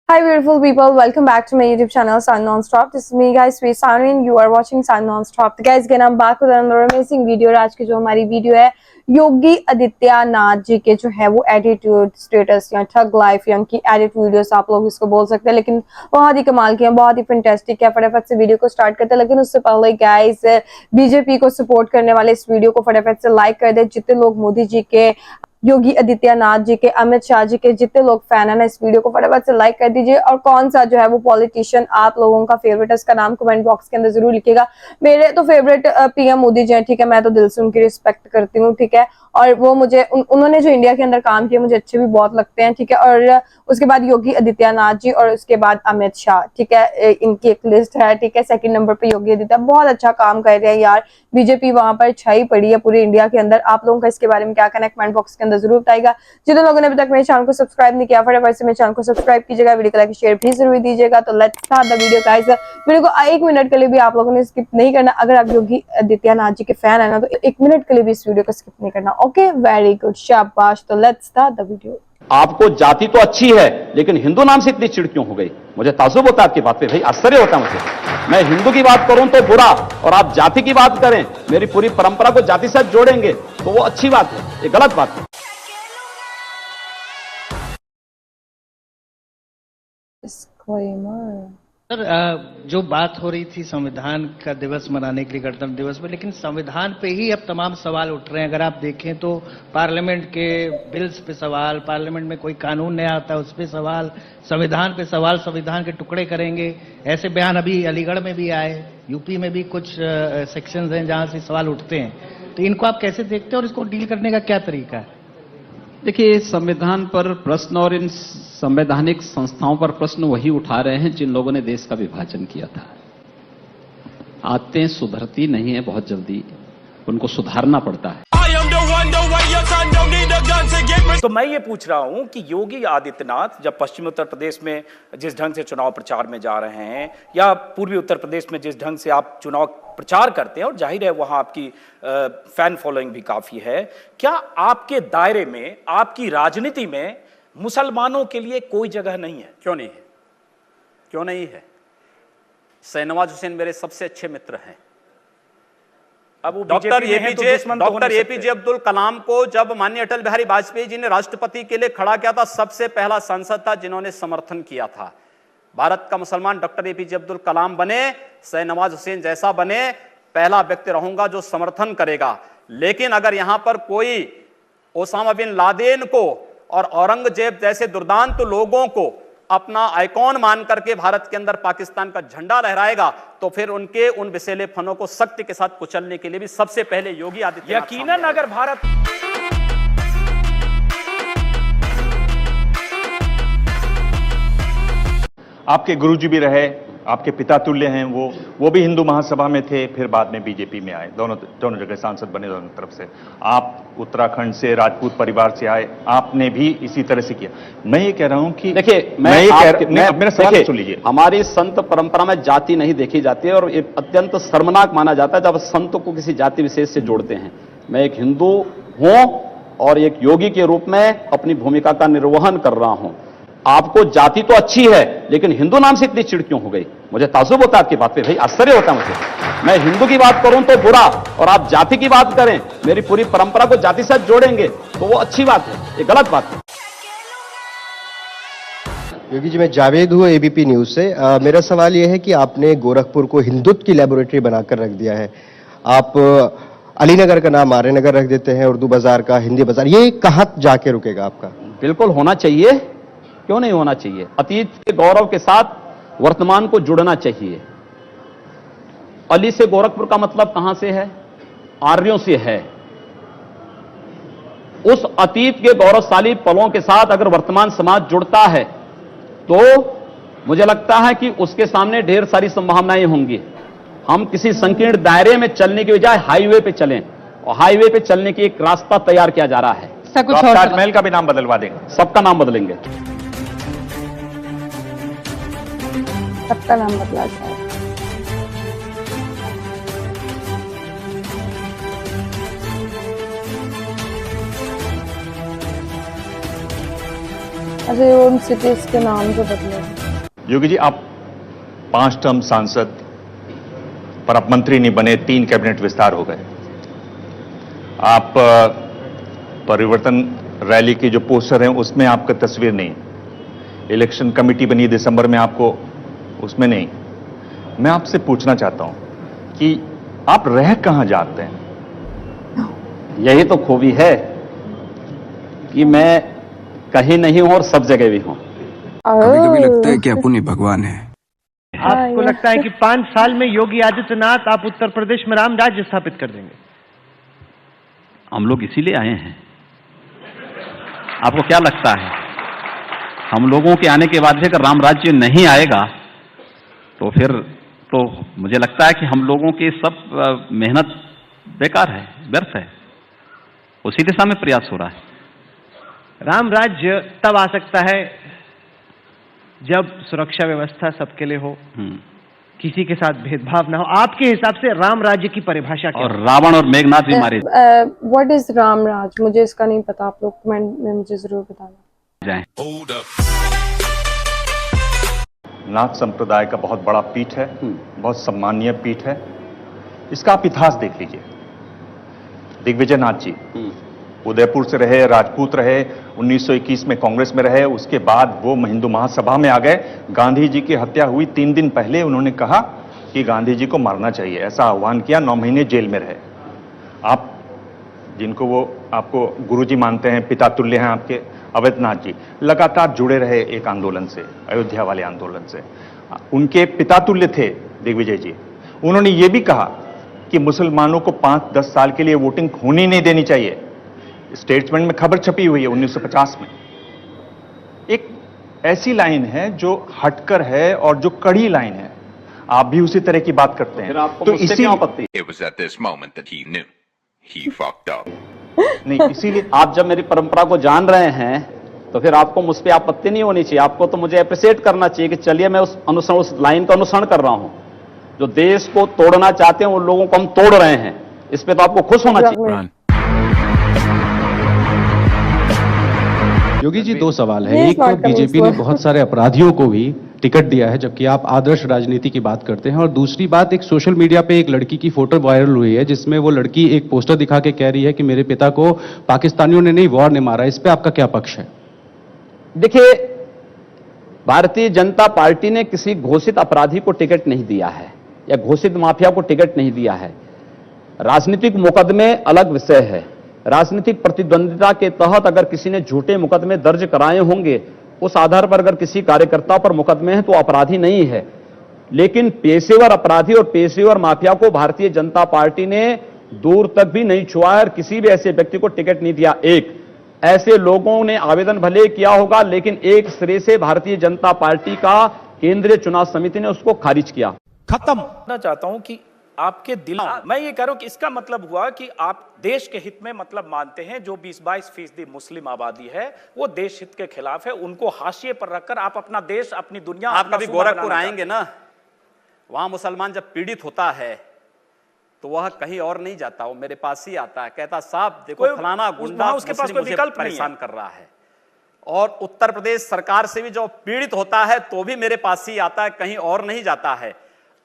Hi beautiful people, welcome back to my YouTube channel Sun Non-Stop. This is me guys, Sweet Sunny and you are watching Sun Non-Stop. तो guys again I'm back with another amazing video और आज की जो हमारी video है योगी आदित्यनाथ जी के जो है वो एटीट्यूड स्टेटस या ठग लाइफ या उनकी एडिट वीडियोस आप लोग इसको बोल सकते हैं, लेकिन बहुत ही कमाल की है, बहुत ही फैंटास्टिक है। फटाफट से वीडियो को स्टार्ट करते हैं, लेकिन उससे पहले गाइस बीजेपी को सपोर्ट करने वाले इस वीडियो को फटाफट से लाइक कर दे। जितने लोग मोदी जी के, योगी आदित्यनाथ जी के, अमित शाह जी के जितने लोग फैन है ना, इस वीडियो को फटाफट से लाइक कर दीजिए। और कौन सा जो है वो पॉलिटिशियन आप लोगों का फेवरेट है इसका नाम कमेंट बॉक्स के अंदर जरूर लिखिएगा। मेरे तो फेवरेट पीएम मोदी जी हैं, ठीक है, मैं तो दिल से उनकी रिस्पेक्ट करती हूँ, ठीक है, और वो मुझे उन्होंने जो इंडिया के अंदर काम किया मुझे अच्छे भी बहुत लगते हैं, ठीक है। और उसके बाद योगी आदित्यनाथ जी और उसके बाद अमित शाह, ठीक है, इनकी एक लिस्ट है, ठीक है। सेकंड नंबर पे योगी आदित्य, बहुत अच्छा काम कर रहे हैं यार, बीजेपी वहां पर छाई पड़ी है पूरे इंडिया के अंदर। आप लोगों का इसके बारे में क्या कहना है कमेंट बॉक्स के अंदर जरूर बताइएगा। जिन लोगों ने अभी तक मेरे चैनल को सब्सक्राइब नहीं किया फटाफट से मेरे चैनल को सब्सक्राइब कीजिएगा, वीडियो को लाइक शेयर भी जरूर दीजिएगा। तो let's start the video guys. Video को 1 मिनट के लिए भी आप लोगों ने स्किप नहीं करना। अगर आप योगी आदित्यनाथ जी के फैन है ना तो 1 मिनट के लिए भी इस वीडियो को स्किप नहीं करना। ओके, वेरी गुड, शाबाश। तो लेट्स स्टार्ट द वीडियो। आपको जाति तो अच्छी है लेकिन हिंदू नाम से इतनी चिड़ क्यों हो गई? मुझे ताज्जुब होता है आपकी बात पे, भाई आश्चर्य होता है मुझे। मैं हिंदू की बात करूं तो बुरा और आप जाति की बात करें, मेरी पूरी परंपरा को जाति से जोड़ेंगे तो वो अच्छी बात है, ये गलत बात है। सर, जो बात हो रही थी संविधान का दिवस मनाने के लिए, गणतंत्र दिवस पे, लेकिन संविधान पे ही अब तमाम सवाल उठ रहे हैं। अगर आप देखें तो पार्लियामेंट के बिल्स पे सवाल, पार्लियामेंट में कोई कानून नया आता है उस पे सवाल, संविधान पे सवाल, संविधान के टुकड़े करेंगे, ऐसे बयान अभी अलीगढ़ में भी आए, यूपी में भी कुछ सेक्शंस हैं जहां से सवाल उठते हैं। तो इनको आप कैसे देखते हैं और इसको डील करने का क्या तरीका है? देखिए, संविधान पर प्रश्न और इन संवैधानिक संस्थाओं पर प्रश्न वही उठा रहे हैं जिन लोगों ने देश का विभाजन किया था। आदतें सुधरती नहीं है बहुत जल्दी, उनको सुधारना पड़ता है। तो मैं ये पूछ रहा हूं कि योगी आदित्यनाथ जब पश्चिमी उत्तर प्रदेश में जिस ढंग से चुनाव प्रचार में जा रहे हैं या पूर्वी उत्तर प्रदेश में जिस ढंग से आप चुनाव प्रचार करते हैं, और जाहिर है वहां आपकी फैन फॉलोइंग भी काफी है, क्या आपके दायरे में, आपकी राजनीति में मुसलमानों के लिए कोई जगह नहीं है? क्यों नहीं है? क्यों नहीं है? शाहनवाज हुसैन मेरे सबसे अच्छे मित्र हैं। अब डॉक्टर एपीजे अब्दुल कलाम को जब माननीय अटल बिहारी वाजपेयी जी ने राष्ट्रपति के लिए खड़ा किया था, सबसे पहला सांसद था जिन्होंने समर्थन किया था। भारत का मुसलमान डॉक्टर एपीजे अब्दुल कलाम बने, शाहनवाज हुसैन जैसा बने, पहला व्यक्ति रहूंगा जो समर्थन करेगा। लेकिन अगर यहां पर कोई ओसामा बिन लादेन को और औरंगजेब जैसे दुर्दांत लोगों को अपना आइकॉन मान करके भारत के अंदर पाकिस्तान का झंडा लहराएगा तो फिर उनके उन विषैले फनों को सख्ती के साथ कुचलने के लिए भी सबसे पहले योगी आदित्यनाथ यकीनन अगर भारत आपके गुरुजी भी रहे, आपके पिता तुल्य हैं, वो भी हिंदू महासभा में थे, फिर बाद में बीजेपी में आए, दोनों जगह सांसद बने दोनों तरफ से। आप उत्तराखंड से राजपूत परिवार से आए, आपने भी इसी तरह से किया। मैं ये कह रहा हूं कि देखिए, मेरा सवाल सुन लीजिए। हमारी संत परंपरा में जाति नहीं देखी जाती है और ये अत्यंत शर्मनाक माना जाता है जब संत को किसी जाति विशेष से जोड़ते हैं। मैं एक हिंदू हूं और एक योगी के रूप में अपनी भूमिका का निर्वहन कर रहा हूं। आपको जाति तो अच्छी है लेकिन हिंदू नाम से इतनी चिड़ क्यों हो गई? मुझे ताज्जुब होता है आपकी बात पे, भाई आश्चर्य होता है मुझे। मैं हिंदू की बात करूं तो बुरा और आप जाति की बात करें, मेरी पूरी परंपरा को जाति से जोड़ेंगे तो वो अच्छी बात है, ये गलत बात है। योगी जी, मैं जावेद हूँ एबीपी न्यूज से। मेरा सवाल यह है कि आपने गोरखपुर को हिंदुत्व की लेबोरेटरी बनाकर रख दिया है। आप अलीनगर का नाम आर्यनगर रख देते हैं, उर्दू बाजार का हिंदी बाजार, ये कहाँ जाके रुकेगा आपका? बिल्कुल होना चाहिए, क्यों नहीं होना चाहिए? अतीत के गौरव के साथ वर्तमान को जुड़ना चाहिए। अली से गोरखपुर का मतलब कहां से है? आर्यों से है। उस अतीत के गौरवशाली पलों के साथ अगर वर्तमान समाज जुड़ता है तो मुझे लगता है कि उसके सामने ढेर सारी संभावनाएं होंगी। हम किसी संकीर्ण दायरे में चलने की बजाय हाईवे पे चलें, और हाईवे पे चलने की एक रास्ता तैयार किया जा रहा है। तो आप ताजमहल का भी नाम बदलवा देंगे? सबका नाम बदलेंगे। सबका नाम बदला जाए। अच्छा, उन सिटीज के नाम जो बदले। योगी जी, आप 5 टर्म सांसद पर आप मंत्री नहीं बने, 3 कैबिनेट विस्तार हो गए। आप परिवर्तन रैली की जो पोस्टर हैं उसमें आपका तस्वीर नहीं, इलेक्शन कमेटी बनी दिसंबर में, आपको उसमें नहीं। मैं आपसे पूछना चाहता हूं कि आप रह कहां जाते हैं? यही तो खूबी है कि मैं कहीं नहीं हूं और सब जगह भी हूं। कभी कभी लगता है कि अपन ही भगवान है। आपको लगता है कि 5 साल में योगी आदित्यनाथ आप उत्तर प्रदेश में राम राज्य स्थापित कर देंगे? हम लोग इसीलिए आए हैं। आपको क्या लगता है, हम लोगों के आने के बाद अगर राम राज्य नहीं आएगा तो फिर तो मुझे लगता है कि हम लोगों की सब मेहनत बेकार है, व्यर्थ है। उसी दिशा में प्रयास हो रहा है। राम राज्य तब आ सकता है जब सुरक्षा व्यवस्था सबके लिए हो, किसी के साथ भेदभाव ना हो। आपके हिसाब से राम राज्य की परिभाषा क्या और रावण और मेघनाथ भी मारे व्हाट इज राम राज? मुझे इसका नहीं पता, आप लोग कमेंट में मुझे जरूर बताना। जाएं। नाथ संप्रदाय का बहुत बड़ा पीठ है, बहुत सम्मानीय पीठ है। इसका आप इतिहास देख लीजिए। दिग्विजय नाथ जी उदयपुर से रहे, राजपूत रहे, 1921 में कांग्रेस में रहे, उसके बाद वो हिंदू महासभा में आ गए। गांधी जी की हत्या हुई 3 दिन पहले उन्होंने कहा कि गांधी जी को मारना चाहिए, ऐसा आह्वान किया। 9 महीने जेल में रहे। आप जिनको वो आपको गुरुजी मानते हैं, पिता तुल्य हैं आपके, अवैधनाथ जी लगातार जुड़े रहे एक आंदोलन से, अयोध्या वाले आंदोलन से। उनके पिता तुल्य थे दिग्विजय जी। उन्होंने ये भी कहा कि मुसलमानों को 5-10 साल के लिए वोटिंग होनी नहीं देनी चाहिए। स्टेटमेंट में खबर छपी हुई है 1950 में। एक ऐसी लाइन है जो हटकर है और जो कड़ी लाइन है। आप भी उसी तरह की बात करते हैं। तो इसी It was at this moment that he knew he fucked up. नहीं, इसीलिए आप जब मेरी परंपरा को जान रहे हैं तो फिर आपको मुझ पर आपत्ति नहीं होनी चाहिए। आपको तो मुझे अप्रिशिएट करना चाहिए कि चलिए मैं उस लाइन का अनुसरण कर रहा हूं। जो देश को तोड़ना चाहते हैं उन लोगों को हम तोड़ रहे हैं, इस पे तो आपको खुश होना चाहिए। योगी जी, 2 सवाल है। एक तो बीजेपी ने बहुत सारे अपराधियों को भी टिकट दिया है, जबकि आप आदर्श राजनीति की बात करते हैं। और दूसरी बात, एक सोशल मीडिया पे एक लड़की की फोटो वायरल हुई है जिसमें वो लड़की एक पोस्टर दिखा के कह रही है कि मेरे पिता को पाकिस्तानियों ने नहीं, वॉर ने मारा। इस पे आपका क्या पक्ष है? देखिए, भारतीय जनता पार्टी ने किसी घोषित अपराधी को टिकट नहीं दिया है या घोषित माफिया को टिकट नहीं दिया है। राजनीतिक मुकदमे अलग विषय है। राजनीतिक प्रतिद्वंदिता के तहत अगर किसी ने झूठे मुकदमे दर्ज कराए होंगे, उस आधार पर अगर किसी कार्यकर्ता पर मुकदमे हैं तो अपराधी नहीं है। लेकिन पेशेवर अपराधी और पेशेवर माफिया को भारतीय जनता पार्टी ने दूर तक भी नहीं छुआ है और किसी भी ऐसे व्यक्ति को टिकट नहीं दिया। एक ऐसे लोगों ने आवेदन भले किया होगा, लेकिन एक सिरे से भारतीय जनता पार्टी का केंद्रीय चुनाव समिति ने उसको खारिज किया। खत्म। मैं चाहता हूं कि आपके दिल, मैं ये कह रहा हूं कि इसका मतलब हुआ कि आप देश के हित में मतलब मानते हैं। जो 20-22% मुस्लिम आबादी है वो देश हित के खिलाफ है, उनको हाशिए पर रखकर आप अपना देश, अपनी दुनिया, आप कभी गोरखपुर आएंगे ना, वहां मुसलमान जब पीड़ित होता है तो वह कहीं और नहीं जाता, वो मेरे पास ही आता है, कहता साहब देखो फलाना गुंडा उसके पास कोई विकल्प परेशान कर रहा है। और उत्तर प्रदेश सरकार से भी जो पीड़ित होता है तो भी मेरे पास ही आता है, कहीं और नहीं जाता है।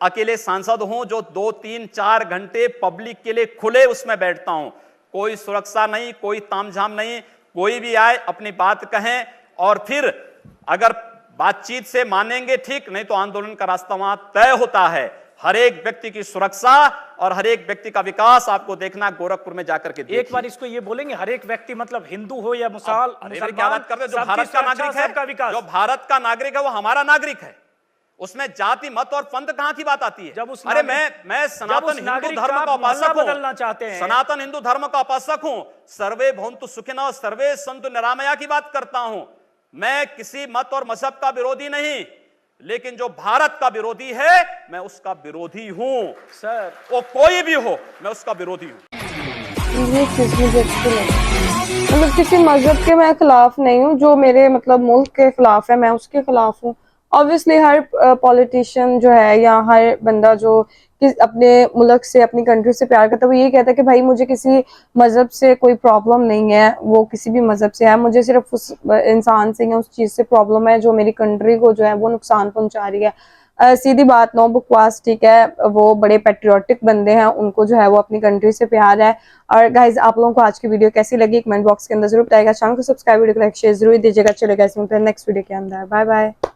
अकेले सांसद हूं जो 2-3-4 घंटे पब्लिक के लिए खुले उसमें बैठता हूं, कोई सुरक्षा नहीं, कोई तामझाम नहीं, कोई भी आए अपनी बात कहें और फिर अगर बातचीत से मानेंगे ठीक, नहीं तो आंदोलन का रास्ता वहां तय होता है। हर एक व्यक्ति की सुरक्षा और हर एक व्यक्ति का विकास आपको देखना गोरखपुर में जाकर के देखिए। एक बार इसको ये बोलेंगे, हर एक व्यक्ति मतलब हिंदू हो या मुसलमान, क्या बात कर रहे हो? जो भारत का नागरिक है, जो भारत का नागरिक है वो हमारा नागरिक है, उसमें जाति मत और पंथ कहां की बात आती है? जब उस अरे मैं सनातन हिंदू धर्म का उपासक हूं, बदलना चाहते हैं, सनातन हिंदू धर्म का उपासक हूं, सर्वे भवन्तु सुखिनः सर्वे सन्तु निरामया की बात करता हूं। मैं किसी मत और मजहब का विरोधी नहीं, लेकिन जो भारत का विरोधी है मैं उसका विरोधी हूं सर, वो कोई भी हो मैं उसका विरोधी हूं। ये चीज मुझे अच्छी लगी। मतलब किसी मजहब के मैं खिलाफ नहीं हूँ, जो मेरे मतलब मुल्क के खिलाफ है मैं उसके खिलाफ हूँ, ऑब्वियसली हर पॉलिटिशियन जो है या हर बंदा जो अपने मुल्क से अपनी कंट्री से प्यार करता है वो ये कहता है कि भाई मुझे किसी मजहब से कोई प्रॉब्लम नहीं है, वो किसी भी मजहब से है, मुझे सिर्फ उस इंसान से या उस चीज से प्रॉब्लम है जो मेरी कंट्री को जो है वो नुकसान पहुंचा रही है। सीधी बात, नो बकवास, ठीक है, वो बड़े पेट्रियोटिक बंदे हैं, उनको जो है वो अपनी कंट्री से प्यार है। और गाइज आप लोगों को आज की वीडियो कैसी लगी कमेंट बॉक्स के अंदर जरूर बताइएगा। चैनल को सब्सक्राइब, वीडियो को लाइक शेयर जरूर दीजिएगा। चलेगा इसमें फिर नेक्स्ट वीडियो के अंदर। Bye bye.